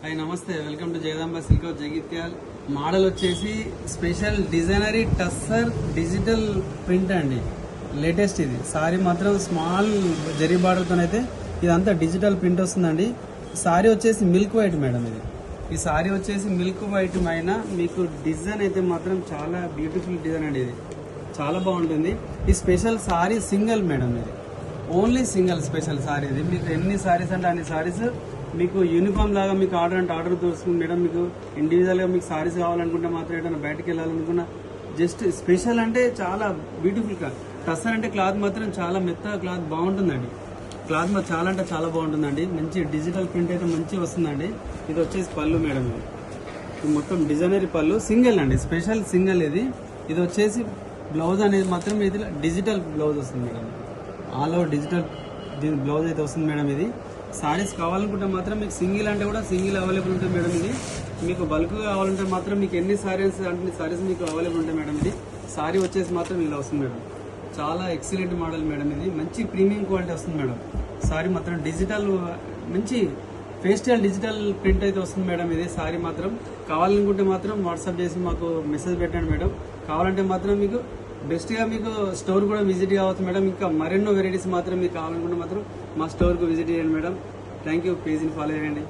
Hi నమస్తే, welcome to Jagadamba silk house Jagtial. Model వచ్చేసి special డిజైనరీ టస్సర్ డిజిటల్ ప్రింట్ అండి. లేటెస్ట్ ఇది సారీ మాత్రం స్మాల్ జరీ బార్డర్తో అయితే ఇదంతా డిజిటల్ ప్రింట్ వస్తుందండి. సారీ వచ్చేసి మిల్క్ వైట్ మేడం. ఈ సారీ వచ్చేసి మిల్క్ వైట్ పైన మీకు డిజైన్ అయితే మాత్రం చాలా బ్యూటిఫుల్ డిజైన్ అండి. ఇది చాలా బాగుంటుంది. ఈ స్పెషల్ సారీ సింగిల్ మేడం. ఇది ఓన్లీ సింగిల్ స్పెషల్ సారీ. ఇది మీకు ఎన్ని సారీస్ అంటే అన్ని సారీస్ మీకు యూనిఫామ్ లాగా మీకు ఆర్డర్ అంటే ఆర్డర్ దొరుకుతుంది మేడం. మీకు ఇండివిజువల్గా మీకు సారీస్ కావాలనుకుంటే మాత్రం ఏదైనా బయటకు వెళ్ళాలనుకున్నా జస్ట్ స్పెషల్ అంటే చాలా బ్యూటిఫుల్ క్లాత్. టస్సర్ అంటే క్లాత్ మాత్రం చాలా మెత్తగా క్లాత్ బాగుంటుందండి. క్లాత్ మాత్రం చాలా అంటే చాలా బాగుంటుందండి. మంచి డిజిటల్ ప్రింట్ అయితే మంచిగా వస్తుందండి. ఇది వచ్చేసి పళ్ళు మేడం. ఇది మొత్తం డిజైనరీ పళ్ళు సింగిల్ అండి, స్పెషల్ సింగిల్. ఇది వచ్చేసి బ్లౌజ్ అనేది మాత్రం ఇది డిజిటల్ బ్లౌజ్ వస్తుంది madam. All over digital blouse అయితే వస్తుంది మేడం. ఇది సారీస్ కావాలనుకుంటే మాత్రం మీకు సింగిల్ అంటే కూడా సింగిల్ అవైలబుల్ ఉంటుంది మేడం. ఇది మీకు బల్క్ కావాలంటే మాత్రం మీకు ఎన్ని సారీస్ అంటే సారీస్ మీకు అవైలబుల్ ఉంటాయి మేడం. ఇది సారీ వచ్చేసి మాత్రం ఇలా వస్తుంది మేడం. చాలా ఎక్సలెంట్ మోడల్ మేడం. ఇది మంచి ప్రీమియం క్వాలిటీ వస్తుంది మేడం. సారీ మాత్రం డిజిటల్ మంచి ఫేస్టల్ డిజిటల్ ప్రింట్ అయితే వస్తుంది మేడం. ఇది సారీ మాత్రం కావాలనుకుంటే మాత్రం వాట్సాప్ చేసి మాకు మెసేజ్ పెట్టండి మేడం. కావాలంటే మాత్రం మీకు బెస్ట్గా మీకు స్టోర్ కూడా విజిట్ కావచ్చు మేడం. ఇంకా మరెన్నో వెరైటీస్ మాత్రం మీకు కావాలనుకుంటే మాత్రం మా స్టోర్కు విజిట్ చేయండి మేడం. Thank you. పేజీని ఫాలో చేయండి.